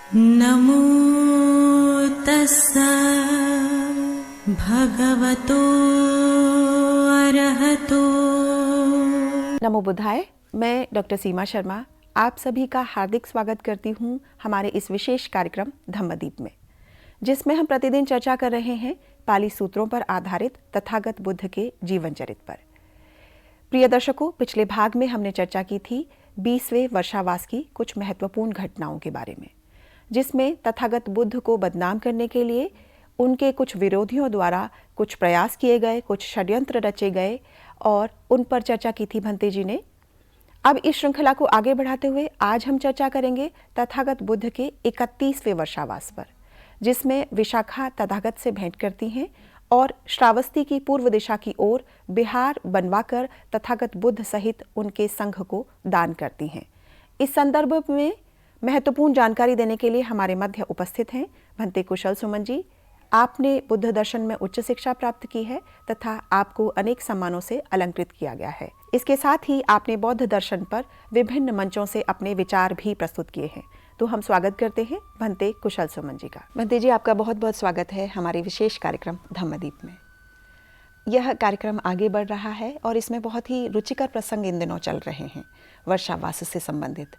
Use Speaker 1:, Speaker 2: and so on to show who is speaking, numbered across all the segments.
Speaker 1: नमो तस्सा भगवतो अरहतो।
Speaker 2: नमो बुद्धाय। मैं डॉक्टर सीमा शर्मा आप सभी का हार्दिक स्वागत करती हूँ हमारे इस विशेष कार्यक्रम धम्मदीप में, जिसमें हम प्रतिदिन चर्चा कर रहे हैं पाली सूत्रों पर आधारित तथागत बुद्ध के जीवन चरित्र पर। प्रिय दर्शकों, पिछले भाग में हमने चर्चा की थी 20वें वर्षावास की कुछ महत्वपूर्ण घटनाओं के बारे में, जिसमें तथागत बुद्ध को बदनाम करने के लिए उनके कुछ विरोधियों द्वारा कुछ प्रयास किए गए, कुछ षड्यंत्र रचे गए और उन पर चर्चा की थी भंते जी ने। अब इस श्रृंखला को आगे बढ़ाते हुए आज हम चर्चा करेंगे तथागत बुद्ध के 31वें वर्षावास पर, जिसमें विशाखा तथागत से भेंट करती हैं और श्रावस्ती की पूर्व दिशा की ओर बिहार बनवाकर तथागत बुद्ध सहित उनके संघ को दान करती हैं। इस संदर्भ में महत्वपूर्ण जानकारी देने के लिए हमारे मध्य उपस्थित हैं भंते कुशल सुमन जी। आपने बुद्ध दर्शन में उच्च शिक्षा प्राप्त की है तथा आपको अनेक सम्मानों से अलंकृत किया गया है। इसके साथ ही आपने बौद्ध दर्शन पर विभिन्न मंचों से अपने विचार भी प्रस्तुत किए हैं। तो हम स्वागत करते हैं भंते कुशल सुमन जी का। भंते जी, आपका बहुत बहुत स्वागत है हमारे विशेष कार्यक्रम धम्मदीप में। यह कार्यक्रम आगे बढ़ रहा है और इसमें बहुत ही रुचिकर प्रसंग इन दिनों चल रहे हैं वर्षावास से संबंधित।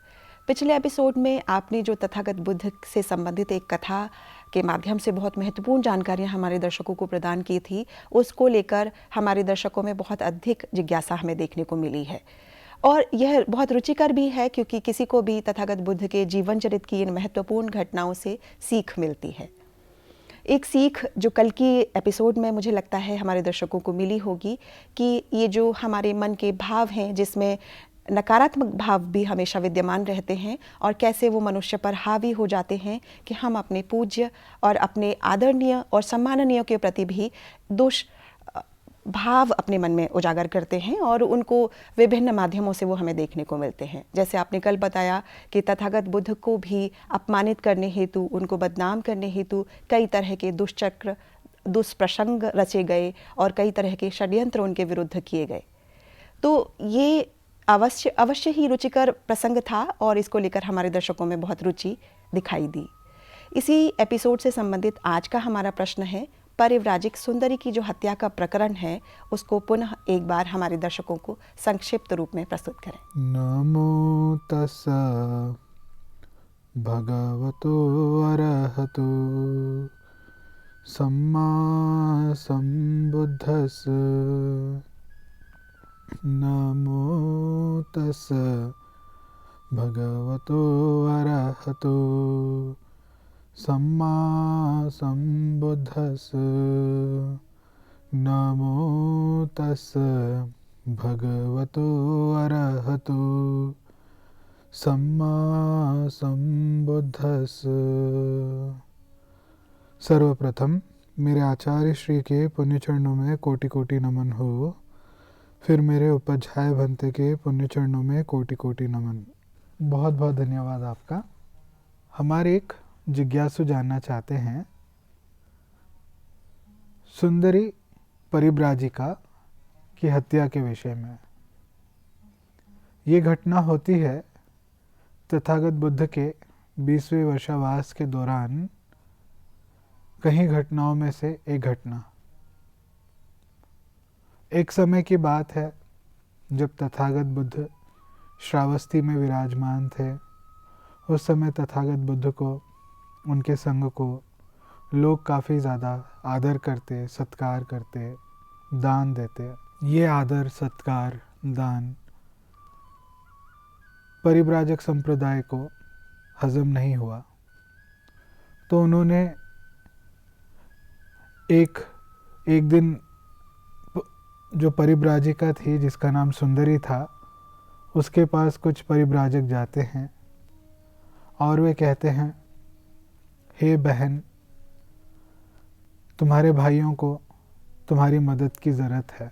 Speaker 2: पिछले एपिसोड में आपने जो तथागत बुद्ध से संबंधित एक कथा के माध्यम से बहुत महत्वपूर्ण जानकारियां हमारे दर्शकों को प्रदान की थी, उसको लेकर हमारे दर्शकों में बहुत अधिक जिज्ञासा हमें देखने को मिली है और यह बहुत रुचिकर भी है, क्योंकि किसी को भी तथागत बुद्ध के जीवन चरित्र की इन महत्वपूर्ण घटनाओं से सीख मिलती है। एक सीख जो कल की एपिसोड में मुझे लगता है हमारे दर्शकों को मिली होगी कि ये जो हमारे मन के भाव हैं, जिसमें नकारात्मक भाव भी हमेशा विद्यमान रहते हैं और कैसे वो मनुष्य पर हावी हो जाते हैं कि हम अपने पूज्य और अपने आदरणीय और सम्माननीय के प्रति भी भाव अपने मन में उजागर करते हैं और उनको विभिन्न माध्यमों से वो हमें देखने को मिलते हैं। जैसे आपने कल बताया कि तथागत बुद्ध को भी अपमानित करने हेतु, उनको बदनाम करने हेतु कई तरह के दुष्चक्र, दुष्प्रसंग रचे गए और कई तरह के षड्यंत्र उनके विरुद्ध किए गए। तो ये अवश्य ही रुचिकर प्रसंग था और इसको लेकर हमारे दर्शकों में बहुत रुचि दिखाई दी। इसी एपिसोड से संबंधित आज का हमारा प्रश्न है, परिव्राजिक सुंदरी की जो हत्या का प्रकरण है उसको पुनः एक बार हमारे दर्शकों को संक्षिप्त रूप में प्रस्तुत करें।
Speaker 3: नमो तस्सा भगवतो अरहतो सम्मा सम्बुद्धस्स। नमो तस्सा भगवतो अरहतो सम्मा सम्बुद्धस्स। नमो तस्सा भगवतो अरहतो सम्मा सम्बुद्धस्स। सर्वप्रथम मेरे आचार्य श्री के पुण्य चरणों में कोटि कोटि नमन हो, फिर मेरे उपाध्याय भंते के पुण्य चरणों में कोटि कोटि नमन। बहुत बहुत धन्यवाद आपका। हमारे एक जिज्ञासु जानना चाहते हैं, सुंदरी परिव्राजिका की हत्या के विषय में। ये घटना होती है तथागत बुद्ध के 20वें वर्षावास के दौरान कई घटनाओं में से एक घटना। एक समय की बात है जब तथागत बुद्ध श्रावस्ती में विराजमान थे। उस समय तथागत बुद्ध को, उनके संघ को लोग काफ़ी ज़्यादा आदर करते, सत्कार करते, दान देते। ये आदर, सत्कार, दान परिव्राजक संप्रदाय को हजम नहीं हुआ, तो उन्होंने एक दिन जो परिव्राजिका थी जिसका नाम सुंदरी था, उसके पास कुछ परिव्राजक जाते हैं और वे कहते हैं, हे बहन, तुम्हारे भाइयों को तुम्हारी मदद की ज़रूरत है,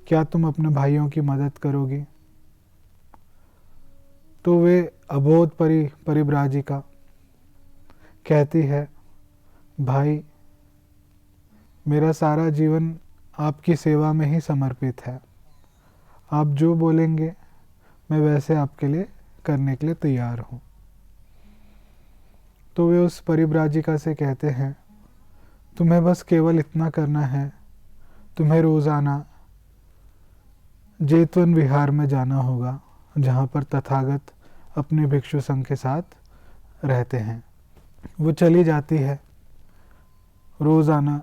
Speaker 3: क्या तुम अपने भाइयों की मदद करोगी? तो वे अबोध परिव्राजिका कहती है, भाई, मेरा सारा जीवन आपकी सेवा में ही समर्पित है। आप जो बोलेंगे मैं वैसे आपके लिए करने के लिए तैयार हूँ। तो वे उस परिव्राजिका से कहते हैं, तुम्हें बस केवल इतना करना है, तुम्हें रोज़ाना जेतवन विहार में जाना होगा, जहाँ पर तथागत अपने भिक्षु संघ के साथ रहते हैं। वो चली जाती है, रोज़ाना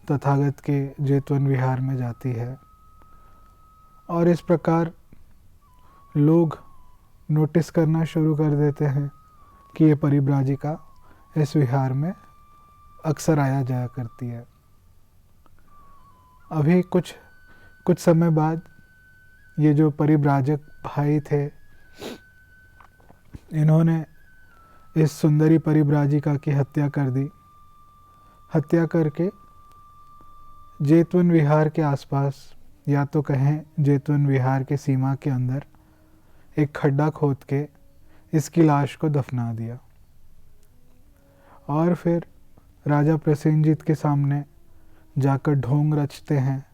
Speaker 3: तथागत के जेतवन विहार में जाती है, और इस प्रकार लोग नोटिस करना शुरू कर देते हैं कि ये परिव्राजिका इस विहार में अक्सर आया जाया करती है। अभी कुछ समय बाद ये जो परिव्राजक भाई थे, इन्होंने इस सुंदरी परिव्राजिका की हत्या कर दी। हत्या करके जेतवन विहार के आसपास, या तो कहें जेतवन विहार के सीमा के अंदर, एक खड्डा खोद के इसकी लाश को दफना दिया। और फिर राजा प्रसेनजीत के सामने जाकर ढोंग रचते हैं,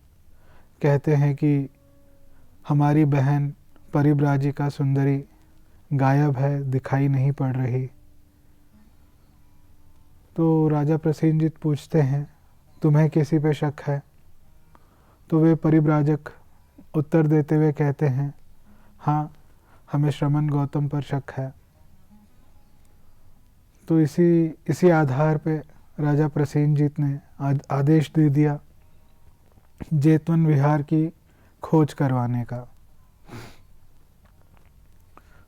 Speaker 3: कहते हैं कि हमारी बहन परिव्राजिका सुंदरी गायब है, दिखाई नहीं पड़ रही। तो राजा प्रसेनजीत पूछते हैं, तुम्हें किसी पे शक है? तो वे परिव्राजक उत्तर देते हुए कहते हैं, हाँ, हमें श्रमण गौतम पर शक है। तो इसी आधार पे राजा प्रसेनजीत ने आदेश दे दिया जेतवन विहार की खोज करवाने का।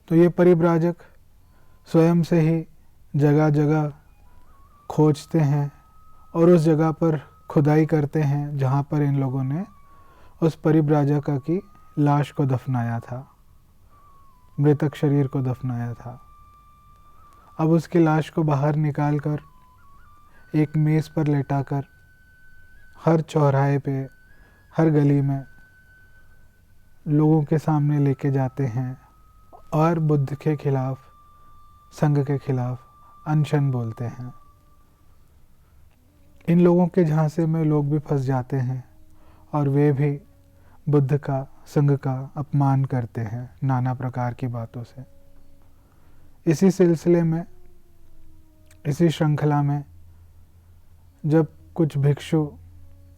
Speaker 3: तो ये परिव्राजक स्वयं से ही जगह जगह खोजते हैं और उस जगह पर खुदाई करते हैं जहाँ पर इन लोगों ने उस परिव्राजका की लाश को दफनाया था, मृतक शरीर को दफनाया था। अब उसकी लाश को बाहर निकालकर एक मेज़ पर लेटाकर हर चौराहे पे, हर गली में लोगों के सामने लेके जाते हैं और बुद्ध के खिलाफ, संघ के खिलाफ अनशन बोलते हैं। इन लोगों के झांसे में लोग भी फंस जाते हैं और वे भी बुद्ध का, संघ का अपमान करते हैं नाना प्रकार की बातों से। इसी सिलसिले में, इसी श्रृंखला में, जब कुछ भिक्षु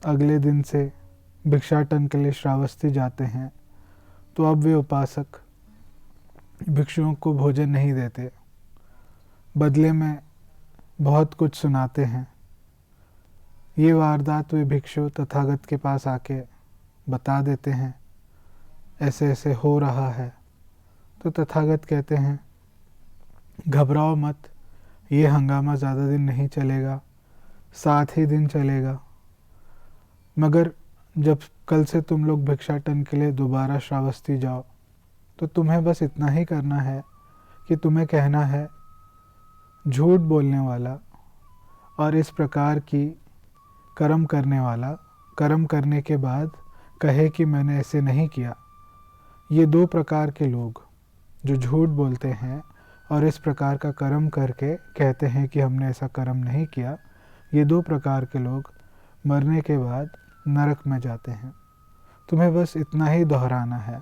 Speaker 3: अगले दिन से भिक्षाटन के लिए श्रावस्ती जाते हैं, तो अब वे उपासक भिक्षुओं को भोजन नहीं देते, बदले में बहुत कुछ सुनाते हैं। ये वारदात वे भिक्षु तथागत के पास आके बता देते हैं, ऐसे ऐसे हो रहा है। तो तथागत कहते हैं, घबराओ मत, ये हंगामा ज़्यादा दिन नहीं चलेगा, 7 ही दिन चलेगा। मगर जब कल से तुम लोग भिक्षाटन के लिए दोबारा श्रावस्ती जाओ, तो तुम्हें बस इतना ही करना है कि तुम्हें कहना है, झूठ बोलने वाला और इस प्रकार की कर्म करने वाला कर्म करने के बाद कहे कि मैंने ऐसे नहीं किया। ये 2 प्रकार के लोग जो झूठ बोलते हैं और इस प्रकार का कर्म करके कहते हैं कि हमने ऐसा कर्म नहीं किया, ये 2 प्रकार के लोग मरने के बाद नरक में जाते हैं। तुम्हें बस इतना ही दोहराना है।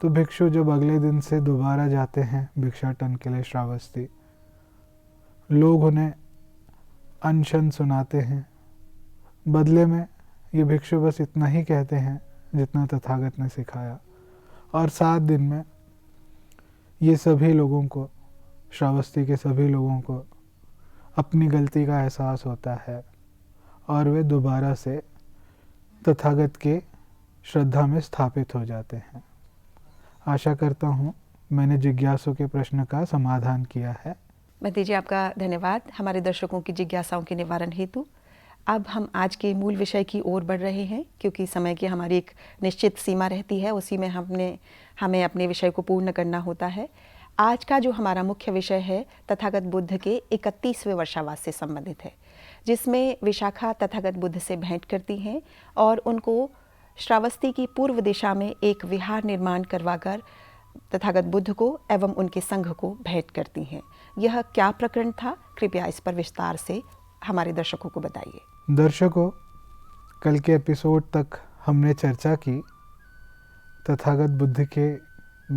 Speaker 3: तो भिक्षु जब अगले दिन से दोबारा जाते हैं भिक्षाटन के लिए श्रावस्ती, लोग उन्हें अनशन सुनाते हैं। बदले में ये भिक्षु बस इतना ही कहते हैं जितना तथागत ने सिखाया, और 7 दिन में ये सभी लोगों को, श्रावस्ती के सभी लोगों को अपनी गलती का एहसास होता है और वे दोबारा से तथागत के श्रद्धा में स्थापित हो जाते हैं। आशा करता हूँ मैंने जिज्ञासु के प्रश्न का समाधान किया है।
Speaker 2: महंती जी, आपका धन्यवाद हमारे दर्शकों की जिज्ञासाओं के निवारण हेतु। अब हम आज के मूल विषय की ओर बढ़ रहे हैं, क्योंकि समय की हमारी एक निश्चित सीमा रहती है, उसी में हमें अपने विषय को पूर्ण करना होता है। आज का जो हमारा मुख्य विषय है तथागत बुद्ध के 31वें वर्षावास से संबंधित है, जिसमें विशाखा तथागत बुद्ध से भेंट करती हैं और उनको श्रावस्ती की पूर्व दिशा में एक विहार निर्माण करवाकर तथागत बुद्ध को एवं उनके संघ को भेंट करती हैं। यह क्या प्रकरण था, कृपया इस पर विस्तार से हमारे दर्शकों को बताइए।
Speaker 3: दर्शकों, कल के एपिसोड तक हमने चर्चा की तथागत बुद्ध के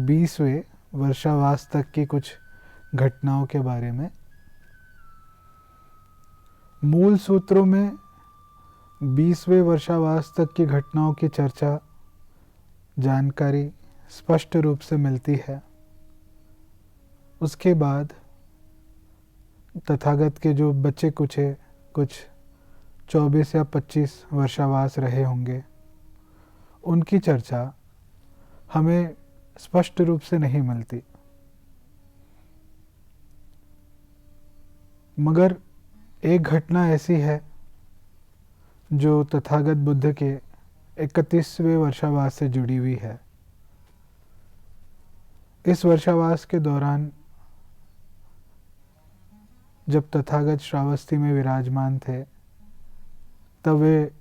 Speaker 3: 20वें वर्षावास तक की कुछ घटनाओं के बारे में। मूल सूत्रों में 20वें वर्षावास तक की घटनाओं की चर्चा, जानकारी स्पष्ट रूप से मिलती है। उसके बाद तथागत के जो बच्चे कुछ 24 या 25 वर्षावास रहे होंगे, उनकी चर्चा हमें स्पष्ट रूप से नहीं मिलती। मगर एक घटना ऐसी है जो तथागत बुद्ध के 31वें वर्षावास से जुड़ी हुई है। इस वर्षावास के दौरान जब तथागत श्रावस्ती में विराजमान थे, तब वे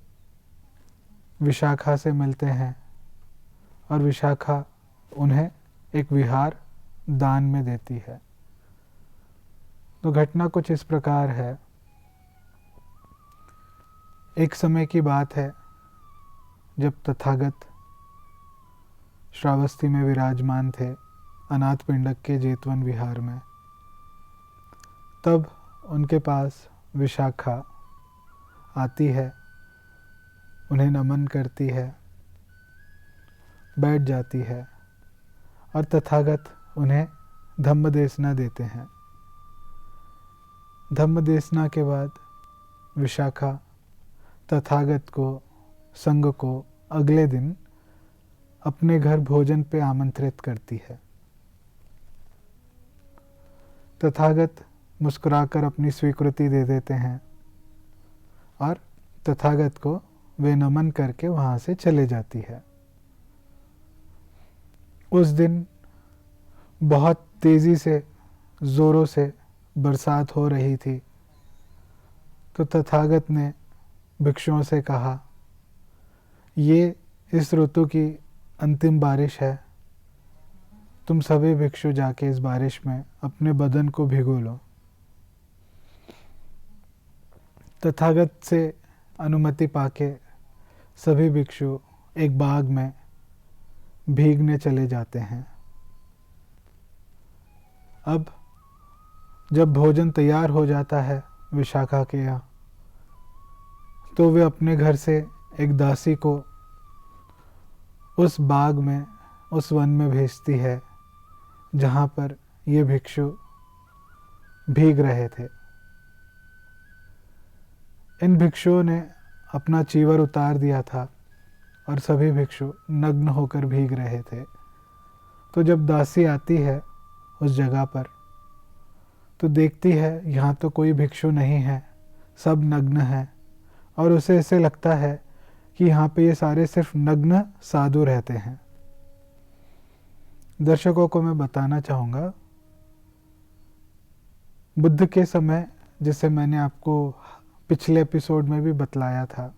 Speaker 3: विशाखा से मिलते हैं और विशाखा उन्हें एक विहार दान में देती है। तो घटना कुछ इस प्रकार है। एक समय की बात है जब तथागत श्रावस्ती में विराजमान थे, अनाथ पिंडक के जेतवन विहार में। तब उनके पास विशाखा आती है, उन्हें नमन करती है, बैठ जाती है और तथागत उन्हें धम्म देसना देते हैं। धम्म देसना के बाद विशाखा तथागत को, संघ को अगले दिन अपने घर भोजन पे आमंत्रित करती है। तथागत मुस्कुराकर अपनी स्वीकृति दे देते हैं और तथागत को वे नमन करके वहाँ से चले जाती है। उस दिन बहुत तेज़ी से, ज़ोरों से बरसात हो रही थी। तो तथागत ने भिक्षुओं से कहा, ये इस ऋतु की अंतिम बारिश है, तुम सभी भिक्षु जाके इस बारिश में अपने बदन को भिगो लो। तथागत से अनुमति पाके सभी भिक्षु एक बाग में भीगने चले जाते हैं। अब जब भोजन तैयार हो जाता है विशाखा के यहाँ, तो वे अपने घर से एक दासी को उस बाग में, उस वन में भेजती है जहाँ पर ये भिक्षु भीग रहे थे। इन भिक्षुओं ने अपना चीवर उतार दिया था और सभी भिक्षु नग्न होकर भीग रहे थे। तो जब दासी आती है उस जगह पर, तो देखती है यहाँ तो कोई भिक्षु नहीं है, सब नग्न हैं, और उसे ऐसे लगता है कि यहाँ पे ये सारे सिर्फ नग्न साधु रहते हैं। दर्शकों को मैं बताना चाहूँगा, बुद्ध के समय, जिसे मैंने आपको पिछले एपिसोड में भी बतलाया था,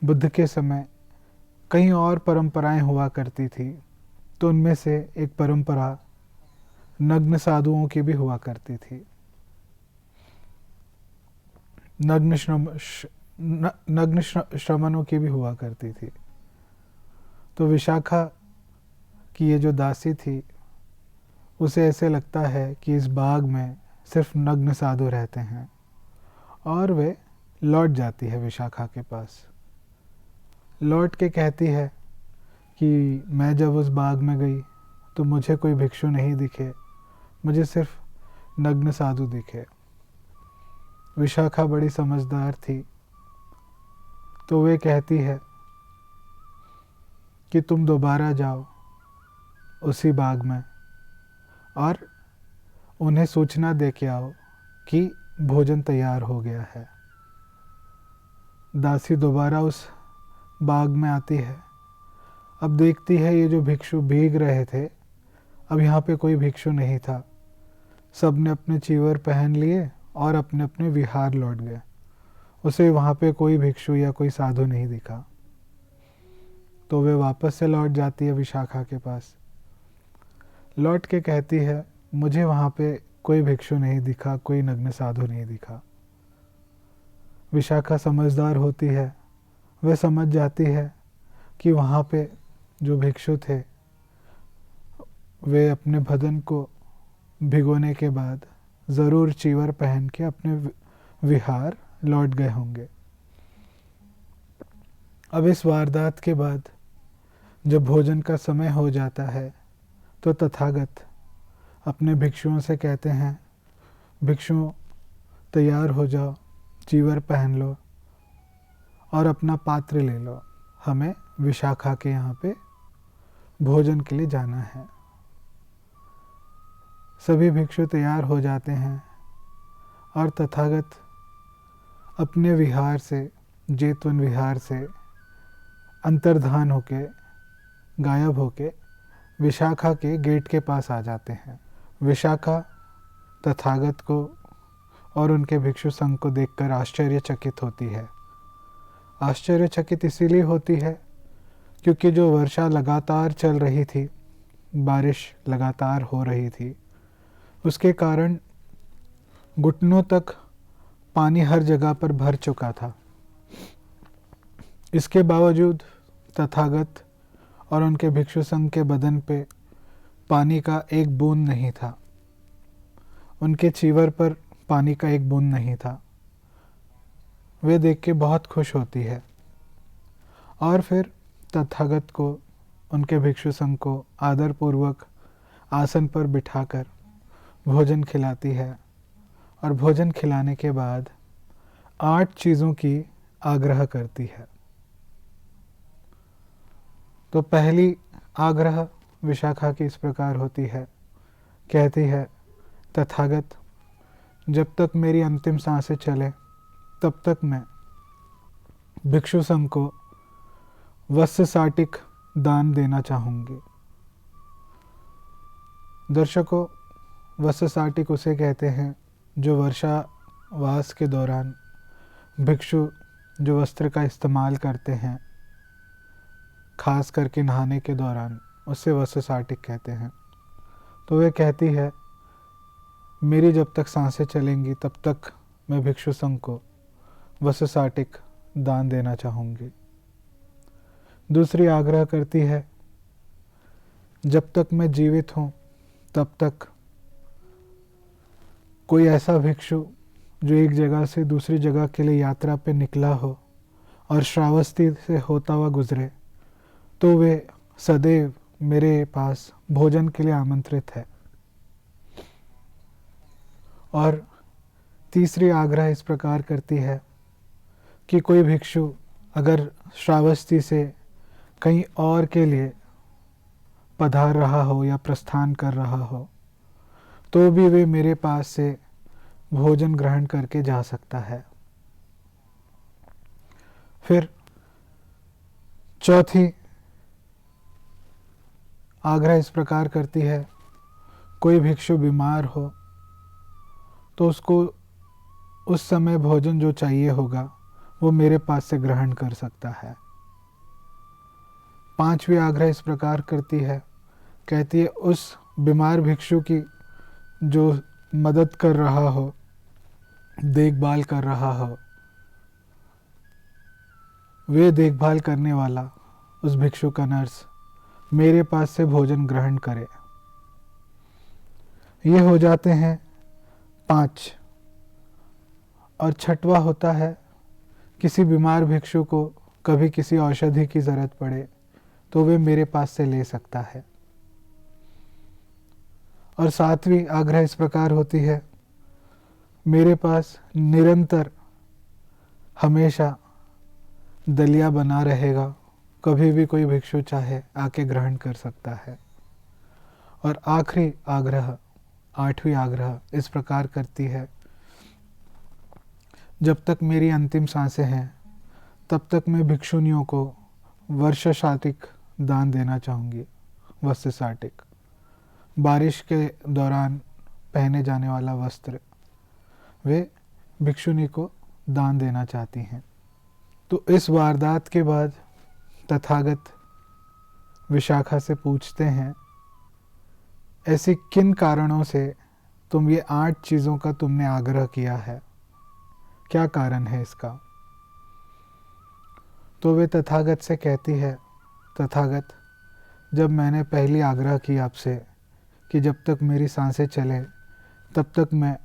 Speaker 3: बुद्ध के समय कई और परंपराएं हुआ करती थी। तो उनमें से एक परंपरा नग्न साधुओं की भी हुआ करती थी। नग्न श्रमणों की भी हुआ करती थी। तो विशाखा की ये जो दासी थी, उसे ऐसे लगता है कि इस बाग में सिर्फ नग्न साधु रहते हैं, और वे लौट जाती है विशाखा के पास। लौट के कहती है कि मैं जब उस बाग में गई तो मुझे कोई भिक्षु नहीं दिखे, मुझे सिर्फ नग्न साधु दिखे। विशाखा बड़ी समझदार थी, तो वे कहती है कि तुम दोबारा जाओ उसी बाग में और उन्हें सूचना दे के आओ कि भोजन तैयार हो गया है। दासी दोबारा उस बाग में आती है। अब देखती है ये जो भिक्षु भीग रहे थे, अब यहाँ पे कोई भिक्षु नहीं था। सब ने अपने चीवर पहन लिए और अपने अपने विहार लौट गए। उसे वहाँ पे कोई भिक्षु या कोई साधु नहीं दिखा। तो वे वापस से लौट जाती है विशाखा के पास। लौट के कहती है, मुझे वहाँ पे कोई भिक्षु नहीं दिखा, कोई नग्न साधु नहीं दिखा। विशाखा समझदार होती है, वह समझ जाती है कि वहाँ पे जो भिक्षु थे, वे अपने बदन को भिगोने के बाद ज़रूर चीवर पहन के अपने विहार लौट गए होंगे। अब इस वारदात के बाद जब भोजन का समय हो जाता है तो तथागत अपने भिक्षुओं से कहते हैं, भिक्षुओं तैयार हो जाओ, चीवर पहन लो और अपना पात्र ले लो, हमें विशाखा के यहाँ पे भोजन के लिए जाना है। सभी भिक्षु तैयार हो जाते हैं और तथागत अपने विहार से, जेतवन विहार से अंतर्धान होके, गायब होके विशाखा के गेट के पास आ जाते हैं। विशाखा तथागत को और उनके भिक्षु संघ को देखकर आश्चर्यचकित होती है। आश्चर्यचकित इसीलिए होती है क्योंकि जो वर्षा लगातार चल रही थी, बारिश लगातार हो रही थी, उसके कारण घुटनों तक पानी हर जगह पर भर चुका था। इसके बावजूद तथागत और उनके भिक्षु संघ के बदन पे पानी का एक बूंद नहीं था, उनके चीवर पर पानी का एक बूंद नहीं था। वे देख के बहुत खुश होती है और फिर तथागत को, उनके भिक्षु संघ को आदरपूर्वक आसन पर बिठाकर भोजन खिलाती है और भोजन खिलाने के बाद 8 चीज़ों की आग्रह करती है। तो पहली आग्रह विशाखा की इस प्रकार होती है, कहती है, तथागत जब तक मेरी अंतिम सांसें चले तब तक मैं भिक्षु संघ को वस्त्र साटिक दान देना चाहूँगी। दर्शकों, वस्त्र साटिक उसे कहते हैं जो वर्षावास के दौरान भिक्षु जो वस्त्र का इस्तेमाल करते हैं, खास करके नहाने के दौरान, उससे वस्त्र साटिक कहते हैं। तो वे कहती है, मेरी जब तक सांसें चलेंगी तब तक मैं भिक्षु संघ को वस्त्र साटिक दान देना चाहूँगी। दूसरी आग्रह करती है, जब तक मैं जीवित हूँ तब तक कोई ऐसा भिक्षु जो एक जगह से दूसरी जगह के लिए यात्रा पे निकला हो और श्रावस्ती से होता हुआ गुजरे तो वे सदैव मेरे पास भोजन के लिए आमंत्रित है। और तीसरी आग्रह इस प्रकार करती है कि कोई भिक्षु अगर श्रावस्ती से कहीं और के लिए पधार रहा हो या प्रस्थान कर रहा हो तो भी वे मेरे पास से भोजन ग्रहण करके जा सकता है। फिर चौथी आग्रह इस प्रकार करती है, कोई भिक्षु बीमार हो तो उसको उस समय भोजन जो चाहिए होगा वो मेरे पास से ग्रहण कर सकता है। पांचवी आग्रह इस प्रकार करती है, कहती है उस बीमार भिक्षु की जो मदद कर रहा हो, देखभाल कर रहा हो, वे देखभाल करने वाला उस भिक्षु का नर्स मेरे पास से भोजन ग्रहण करे। ये हो जाते हैं 5। और छठवा होता है, किसी बीमार भिक्षु को कभी किसी औषधि की ज़रूरत पड़े तो वे मेरे पास से ले सकता है। और 7वीं आग्रह इस प्रकार होती है, मेरे पास निरंतर हमेशा दलिया बना रहेगा, कभी भी कोई भिक्षु चाहे आके ग्रहण कर सकता है। और आखिरी आग्रह, 8वीं आग्रह इस प्रकार करती है, जब तक मेरी अंतिम सांसें हैं तब तक मैं भिक्षुनियों को वर्षा साटिक दान देना चाहूँगी। वस्त्र साटिक, बारिश के दौरान पहने जाने वाला वस्त्र, वे भिक्षुनी को दान देना चाहती हैं। तो इस वारदात के बाद तथागत विशाखा से पूछते हैं, ऐसी किन कारणों से तुम ये 8 चीज़ों का तुमने आग्रह किया है, क्या कारण है इसका? तो वे तथागत से कहती है, तथागत जब मैंने पहली आग्रह की आपसे कि जब तक मेरी सांसें चले तब तक मैं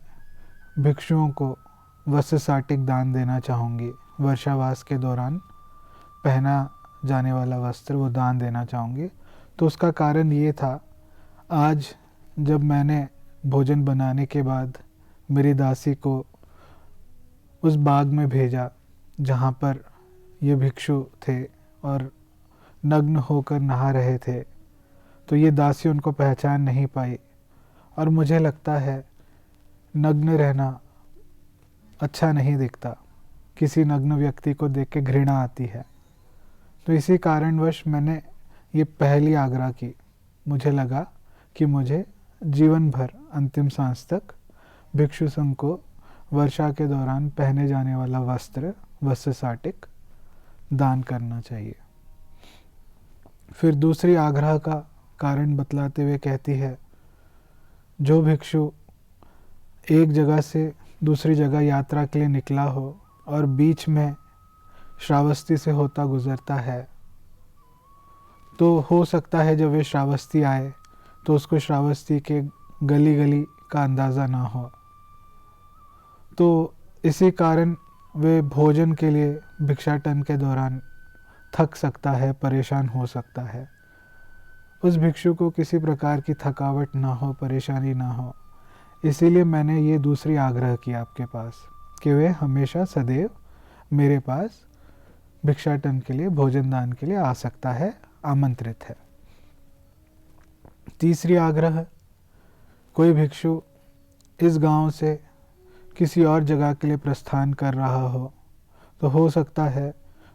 Speaker 3: भिक्षुओं को वस्त्र साटिक दान देना चाहूँगी। वर्षावास के दौरान पहना जाने वाला वस्त्र वो दान देना चाहूँगी। तो उसका कारण ये था, आज जब मैंने भोजन बनाने के बाद मेरी दासी को उस बाग में भेजा जहाँ पर ये भिक्षु थे और नग्न होकर नहा रहे थे, तो ये दासी उनको पहचान नहीं पाई। और मुझे लगता है नग्न रहना अच्छा नहीं दिखता, किसी नग्न व्यक्ति को देख के घृणा आती है। तो इसी कारणवश मैंने ये पहली आग्रह की। मुझे लगा कि मुझे जीवन भर अंतिम सांस तक भिक्षु संघ को वर्षा के दौरान पहने जाने वाला वस्त्र साटिक दान करना चाहिए। फिर दूसरी आग्रह का कारण बतलाते हुए कहती है, जो भिक्षु एक जगह से दूसरी जगह यात्रा के लिए निकला हो और बीच में श्रावस्ती से होता गुजरता है, तो हो सकता है जब वे श्रावस्ती आए तो उसको श्रावस्ती के गली गली का अंदाज़ा ना हो, तो इसी कारण वे भोजन के लिए भिक्षाटन के दौरान थक सकता है, परेशान हो सकता है। उस भिक्षु को किसी प्रकार की थकावट ना हो, परेशानी ना हो, इसीलिए मैंने ये दूसरी आग्रह किया आपके पास कि वे हमेशा सदैव मेरे पास भिक्षाटन के लिए, भोजन दान के लिए आ सकता है, आमंत्रित है। तीसरी आग्रह, कोई भिक्षु इस गांव से किसी और जगह के लिए प्रस्थान कर रहा हो, तो हो सकता है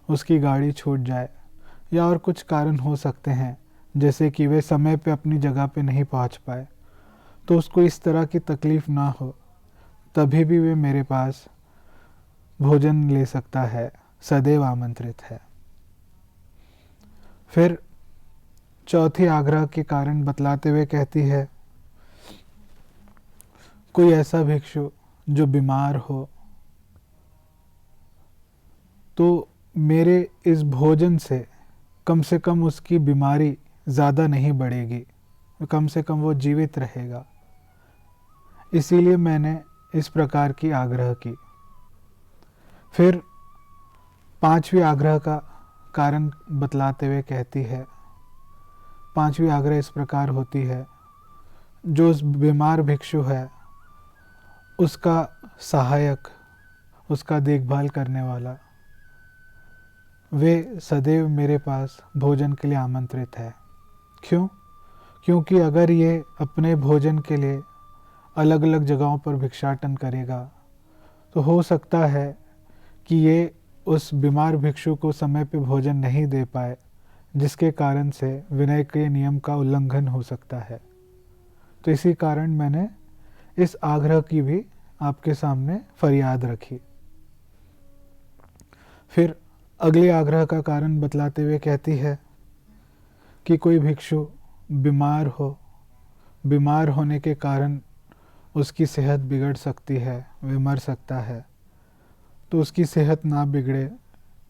Speaker 3: उसकी गाड़ी छूट जाए या और कुछ कारण हो सकते हैं, जैसे कि वे समय पे अपनी जगह पे नहीं पहुंच पाए, तो उसको इस तरह की तकलीफ़ ना हो, तभी भी वे मेरे पास भोजन ले सकता है, सदैव आमंत्रित है। फिर चौथी आग्रह के कारण बतलाते हुए कहती है, कोई ऐसा भिक्षु जो बीमार हो, तो मेरे इस भोजन से कम उसकी बीमारी ज़्यादा नहीं बढ़ेगी, कम से कम वो जीवित रहेगा। इसीलिए मैंने इस प्रकार की आग्रह की। फिर पांचवी आग्रह का कारण बतलाते हुए कहती है, पांचवी आग्रह इस प्रकार होती है, जो उस बीमार भिक्षु है उसका सहायक, उसका देखभाल करने वाला, वे सदैव मेरे पास भोजन के लिए आमंत्रित है। क्यों? क्योंकि अगर ये अपने भोजन के लिए अलग अलग जगहों पर भिक्षाटन करेगा, तो हो सकता है कि ये उस बीमार भिक्षु को समय पे भोजन नहीं दे पाए, जिसके कारण से विनय के नियम का उल्लंघन हो सकता है। तो इसी कारण मैंने इस आग्रह की भी आपके सामने फरियाद रखी। फिर अगले आग्रह का कारण बतलाते हुए कहती है कि कोई भिक्षु बीमार हो, बीमार होने के कारण उसकी सेहत बिगड़ सकती है, वे मर सकता है, तो उसकी सेहत ना बिगड़े,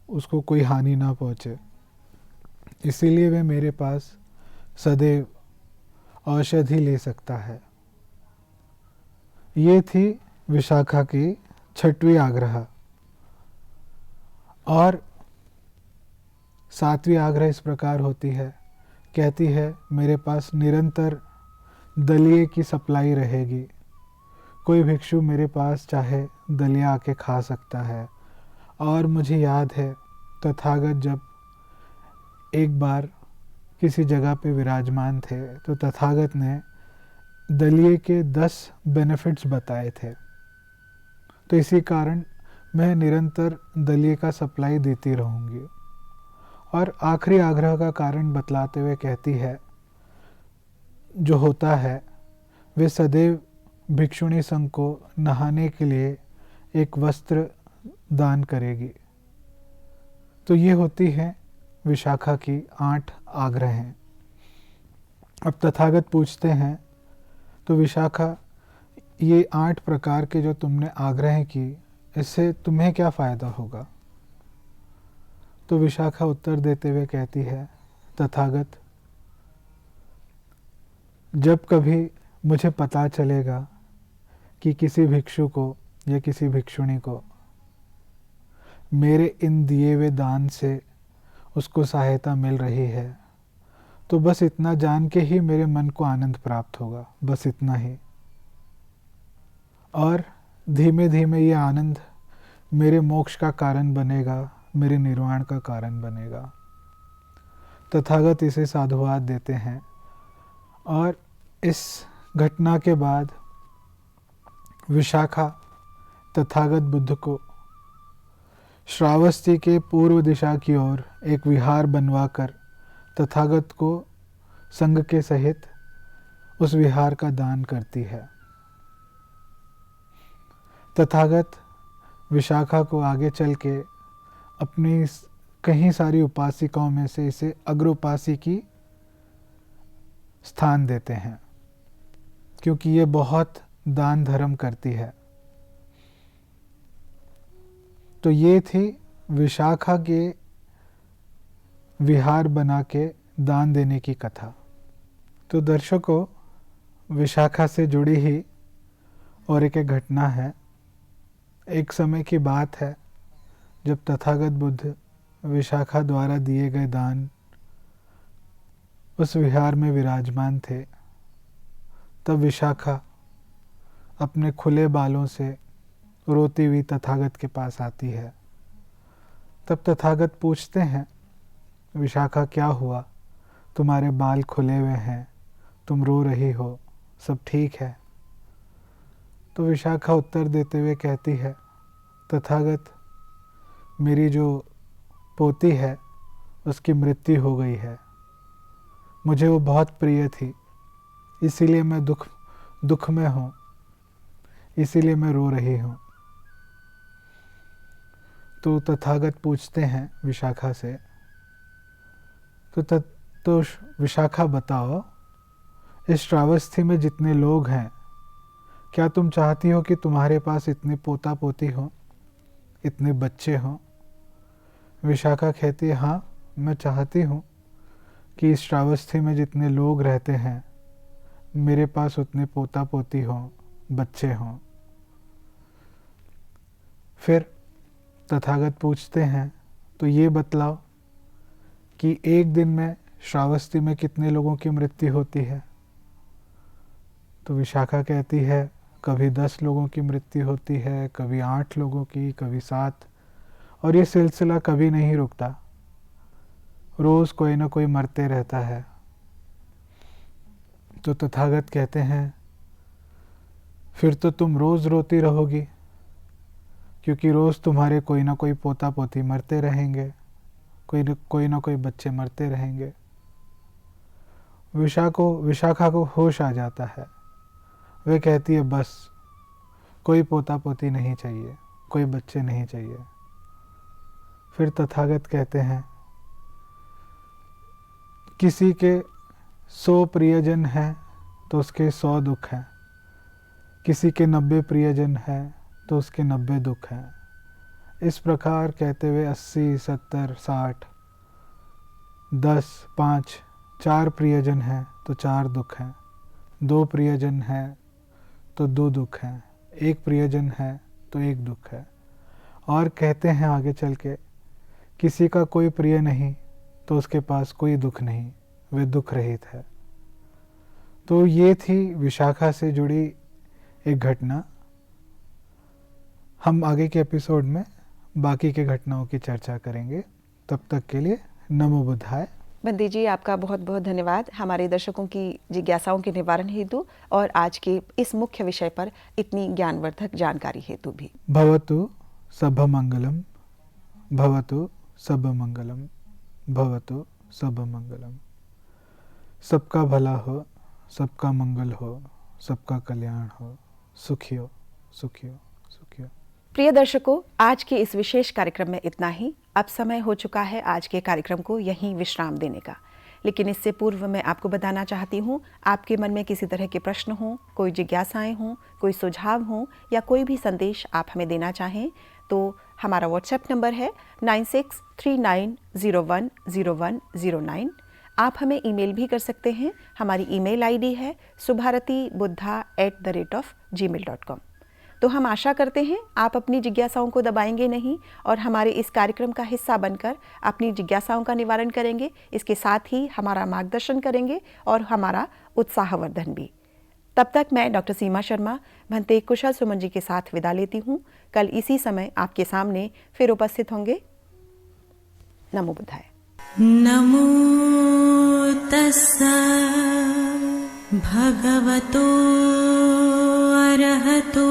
Speaker 3: उसको कोई हानि ना पहुँचे, इसीलिए वे मेरे पास सदैव औषधि ले सकता है। ये थी विशाखा की छठवीं आग्रह। और सातवीं आग्रह इस प्रकार होती है, कहती है मेरे पास निरंतर दलिए की सप्लाई रहेगी। कोई भिक्षु मेरे पास चाहे दलिया आके खा सकता है। और मुझे याद है तथागत जब एक बार किसी जगह पे विराजमान थे, तो तथागत ने दलिए के 10 बेनिफिट्स बताए थे। तो इसी कारण मैं निरंतर दलिए का सप्लाई देती रहूँगी। और आखिरी आग्रह का कारण बतलाते हुए कहती है, जो होता है वे सदैव भिक्षुणी संघ को नहाने के लिए एक वस्त्र दान करेगी। तो ये होती है विशाखा की 8 आग्रहें। अब तथागत पूछते हैं, तो विशाखा ये 8 प्रकार के जो तुमने आग्रह की, इससे तुम्हें क्या फ़ायदा होगा? तो विशाखा उत्तर देते हुए कहती है, तथागत जब कभी मुझे पता चलेगा कि किसी भिक्षु को या किसी भिक्षुणी को मेरे इन दिए हुए दान से उसको सहायता मिल रही है, तो बस इतना जान के ही मेरे मन को आनंद प्राप्त होगा, बस इतना ही। और धीमे धीमे ये आनंद मेरे मोक्ष का कारण बनेगा, मेरे निर्वाण का कारण बनेगा। तथागत इसे साधुवाद देते हैं। और इस घटना के बाद विशाखा तथागत बुद्ध को श्रावस्ती के पूर्व दिशा की ओर एक विहार बनवाकर तथागत को संघ के सहित उस विहार का दान करती है। तथागत विशाखा को आगे चल के अपनी कहीं सारी उपासिकाओं में से इसे अग्रोपासी की स्थान देते हैं, क्योंकि ये बहुत दान धर्म करती है। तो ये थी विशाखा के विहार बना के दान देने की कथा। तो दर्शकों, विशाखा से जुड़ी ही और एक घटना है। एक समय की बात है जब तथागत बुद्ध विशाखा द्वारा दिए गए दान उस विहार में विराजमान थे। तब विशाखा अपने खुले बालों से रोती हुई तथागत के पास आती है। तब तथागत पूछते हैं, विशाखा क्या हुआ, तुम्हारे बाल खुले हुए हैं, तुम रो रही हो, सब ठीक है? तो विशाखा उत्तर देते हुए कहती है, तथागत, मेरी जो पोती है उसकी मृत्यु हो गई है, मुझे वो बहुत प्रिय थी, इसीलिए मैं दुख में हूँ, इसीलिए मैं रो रही हूँ। तो तथागत पूछते हैं विशाखा से, तो विशाखा बताओ, इस श्रावस्ती में जितने लोग हैं, क्या तुम चाहती हो कि तुम्हारे पास इतने पोता पोती हो, इतने बच्चे हों? विशाखा कहती है, हाँ, मैं चाहती हूँ कि इस श्रावस्ती में जितने लोग रहते हैं मेरे पास उतने पोता पोती हों, बच्चे हों। फिर तथागत पूछते हैं, तो ये बतलाओ कि एक दिन में श्रावस्ती में कितने लोगों की मृत्यु होती है? तो विशाखा कहती है, कभी 10 लोगों की मृत्यु होती है, कभी 8 लोगों की, कभी 7, और ये सिलसिला कभी नहीं रुकता, रोज़ कोई ना कोई मरते रहता है। तो तथागत कहते हैं, फिर तो तुम रोज़ रोती रहोगी, क्योंकि रोज़ तुम्हारे कोई ना कोई पोता पोती मरते रहेंगे, कोई ना कोई बच्चे मरते रहेंगे। विशाखा को होश आ जाता है। वह कहती है, बस कोई पोता पोती नहीं चाहिए, कोई बच्चे नहीं चाहिए। फिर तथागत कहते हैं, किसी के 100 प्रियजन हैं तो उसके 100 दुख हैं, किसी के 90 प्रियजन हैं तो उसके 90 दुख हैं। इस प्रकार कहते हुए 80, 70, 60, 10, 5, 4 प्रियजन हैं तो 4 दुख हैं, 2 प्रियजन हैं तो 2 दुख हैं, 1 प्रियजन है तो 1 दुख है। और कहते हैं आगे चल के, किसी का कोई प्रिय नहीं तो उसके पास कोई दुख नहीं, वे दुख रहित है। तो ये थी विशाखा से जुड़ी एक घटना। हम आगे के एपिसोड में बाकी के घटनाओं की चर्चा करेंगे। तब तक के लिए नमो बुद्धाय।
Speaker 2: बंदी जी, आपका बहुत बहुत धन्यवाद हमारे दर्शकों की जिज्ञासाओं के निवारण हेतु और आज के इस मुख्य विषय पर इतनी ज्ञानवर्धक जानकारी हेतु भी।
Speaker 3: भवतु सबमंगलम, भवतु सबमंगलम, भवतु सबमंगलम। सबका भला हो, सबका मंगल हो, सबका कल्याण हो, सुखी हो, सुखी हो, सुखी हो।
Speaker 2: प्रिय दर्शकों, आज के इस विशेष कार्यक्रम में इतना ही। अब समय हो चुका है आज के कार्यक्रम को यहीं विश्राम देने का, लेकिन इससे पूर्व मैं आपको बताना चाहती हूँ, आपके मन में किसी तरह के प्रश्न हों, कोई जिज्ञासाएं हों, कोई सुझाव हों या कोई भी संदेश आप हमें देना चाहें तो हमारा व्हाट्सएप नंबर है 9639010109। आप हमें ईमेल भी कर सकते हैं। हमारी ईमेल आईडी है subharatibuddha@gmail.com। तो हम आशा करते हैं आप अपनी जिज्ञासाओं को दबाएंगे नहीं और हमारे इस कार्यक्रम का हिस्सा बनकर अपनी जिज्ञासाओं का निवारण करेंगे, इसके साथ ही हमारा मार्गदर्शन करेंगे और हमारा उत्साहवर्धन भी। तब तक मैं डॉक्टर सीमा शर्मा भंते कुशल सुमन जी के साथ विदा लेती हूँ। कल इसी समय आपके सामने फिर उपस्थित होंगे। नमो बुद्धाय।
Speaker 1: नमो तस्सा भगवतो अरहतो